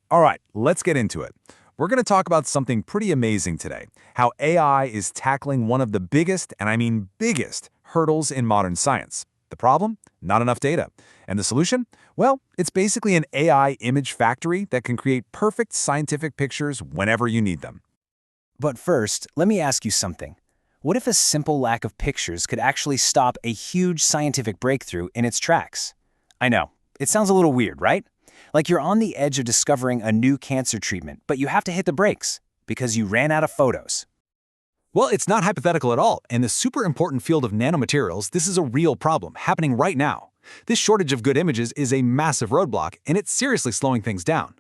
All right, let's get into it. We're going to talk about something pretty amazing today, how AI is tackling one of the biggest, and I mean biggest, hurdles in modern science. The problem? Not enough data. And the solution? Well, it's basically an AI image factory that can create perfect scientific pictures whenever you need them. But first, let me ask you something. What if a simple lack of pictures could actually stop a huge scientific breakthrough in its tracks? I know, it sounds a little weird, right? Like you're on the edge of discovering a new cancer treatment, but you have to hit the brakes because you ran out of photos. Well, it's not hypothetical at all. In the super important field of nanomaterials, this is a real problem happening right now. This shortage of good images is a massive roadblock, and it's seriously slowing things down.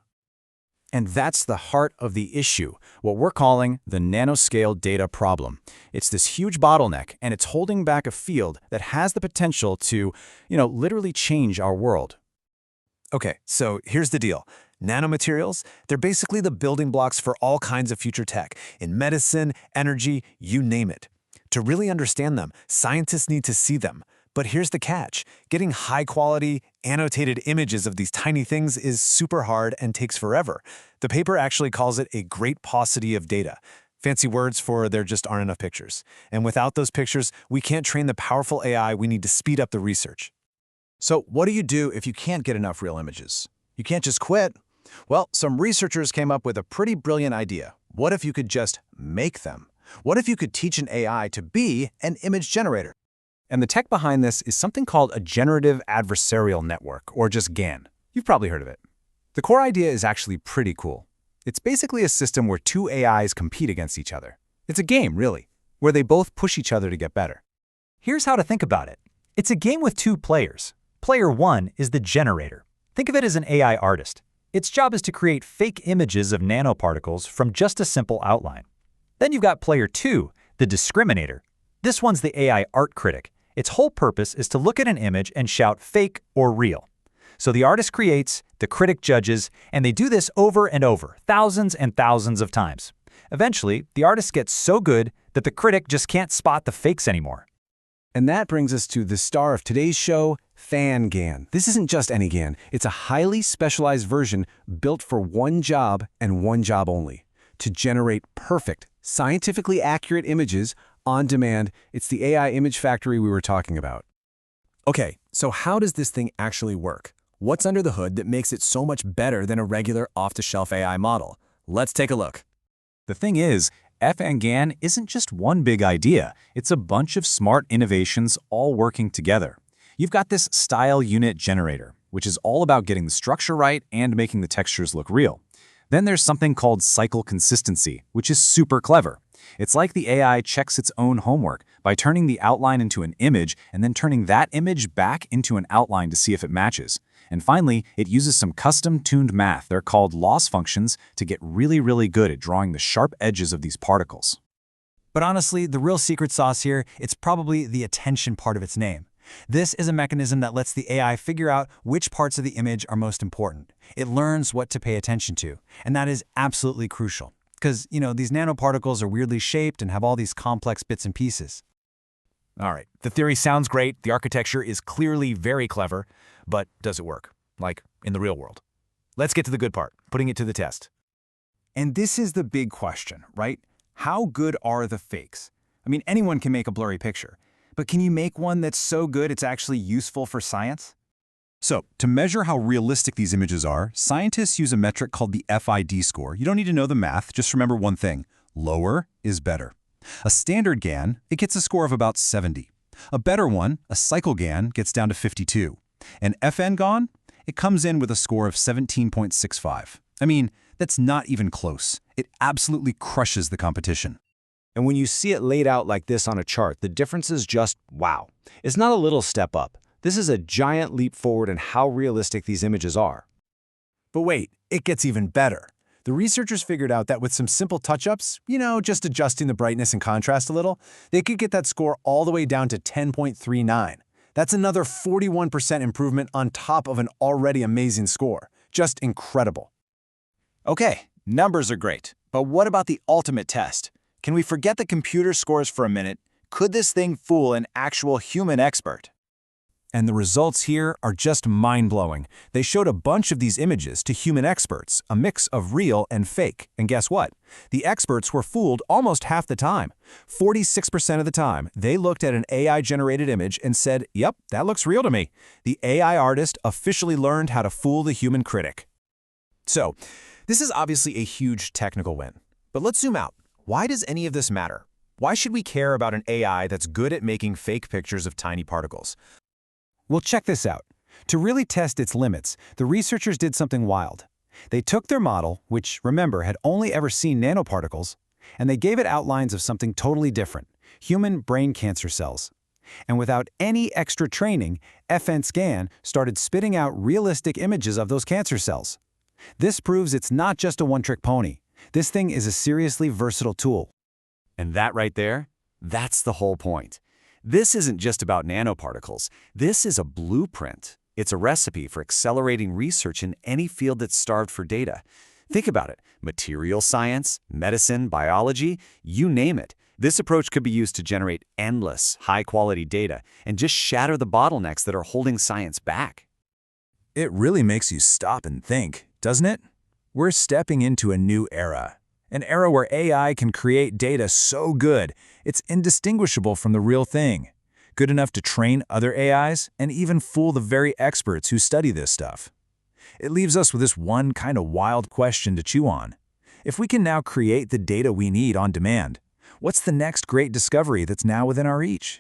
And that's the heart of the issue, what we're calling the nanoscale data problem. It's this huge bottleneck, and it's holding back a field that has the potential to, literally change our world. Okay, so here's the deal. Nanomaterials, they're basically the building blocks for all kinds of future tech, in medicine, energy, you name it. To really understand them, scientists need to see them. But here's the catch. Getting high-quality, annotated images of these tiny things is super hard and takes forever. The paper actually calls it a great paucity of data. Fancy words for there just aren't enough pictures. And without those pictures, we can't train the powerful AI we need to speed up the research. So what do you do if you can't get enough real images? You can't just quit. Well, some researchers came up with a pretty brilliant idea. What if you could just make them? What if you could teach an AI to be an image generator? And the tech behind this is something called a Generative Adversarial Network, or just GAN. You've probably heard of it. The core idea is actually pretty cool. It's basically a system where two AIs compete against each other. It's a game, really, where they both push each other to get better. Here's how to think about it. It's a game with two players. Player 1 is the generator. Think of it as an AI artist. Its job is to create fake images of nanoparticles from just a simple outline. Then you've got Player 2, the discriminator. This one's the AI art critic. Its whole purpose is to look at an image and shout fake or real. So the artist creates, the critic judges, and they do this over and over, thousands and thousands of times. Eventually, the artist gets so good that the critic just can't spot the fakes anymore. And that brings us to the star of today's show, F-ANcGAN. This isn't just any GAN. It's a highly specialized version built for one job and one job only: to generate perfect, scientifically accurate images on demand. It's the AI image factory we were talking about. Okay, so how does this thing actually work? What's under the hood that makes it so much better than a regular off-the-shelf AI model? Let's take a look. The thing is, F-ANcGAN isn't just one big idea. It's a bunch of smart innovations all working together. You've got this style unit generator, which is all about getting the structure right and making the textures look real. Then there's something called cycle consistency, which is super clever. It's like the AI checks its own homework by turning the outline into an image and then turning that image back into an outline to see if it matches. And finally, it uses some custom-tuned math. They're called loss functions to get really, really good at drawing the sharp edges of these particles. But honestly, the real secret sauce here, it's probably the attention part of its name. This is a mechanism that lets the AI figure out which parts of the image are most important. It learns what to pay attention to, and that is absolutely crucial. Because, these nanoparticles are weirdly shaped and have all these complex bits and pieces. All right, the theory sounds great, the architecture is clearly very clever, but does it work? Like, in the real world? Let's get to the good part, putting it to the test. And this is the big question, right? How good are the fakes? I mean, anyone can make a blurry picture, but can you make one that's so good it's actually useful for science? So, to measure how realistic these images are, scientists use a metric called the FID score. You don't need to know the math, just remember one thing: lower is better. A standard GAN, it gets a score of about 70. A better one, a cycle GAN, gets down to 52. And F-ANcGAN, it comes in with a score of 17.65. I mean, that's not even close. It absolutely crushes the competition. And when you see it laid out like this on a chart, the difference is just wow. It's not a little step up. This is a giant leap forward in how realistic these images are. But wait, it gets even better. The researchers figured out that with some simple touch-ups, just adjusting the brightness and contrast a little, they could get that score all the way down to 10.39. That's another 41% improvement on top of an already amazing score. Just incredible. Okay, numbers are great, but what about the ultimate test? Can we forget the computer scores for a minute? Could this thing fool an actual human expert? And the results here are just mind-blowing. They showed a bunch of these images to human experts, a mix of real and fake. And guess what? The experts were fooled almost half the time. 46% of the time, they looked at an AI-generated image and said, "Yep, that looks real to me." The AI artist officially learned how to fool the human critic. So, this is obviously a huge technical win. But let's zoom out. Why does any of this matter? Why should we care about an AI that's good at making fake pictures of tiny particles? Well, check this out. To really test its limits, the researchers did something wild. They took their model, which, remember, had only ever seen nanoparticles, and they gave it outlines of something totally different, human brain cancer cells. And without any extra training, F-ANcGAN started spitting out realistic images of those cancer cells. This proves it's not just a one-trick pony. This thing is a seriously versatile tool. And that right there, that's the whole point. This isn't just about nanoparticles. This is a blueprint. It's a recipe for accelerating research in any field that's starved for data. Think about it. Material science, medicine, biology, you name it. This approach could be used to generate endless, high-quality data and just shatter the bottlenecks that are holding science back. It really makes you stop and think, doesn't it? We're stepping into a new era. An era where AI can create data so good, it's indistinguishable from the real thing. Good enough to train other AIs and even fool the very experts who study this stuff. It leaves us with this one kind of wild question to chew on. If we can now create the data we need on demand, what's the next great discovery that's now within our reach?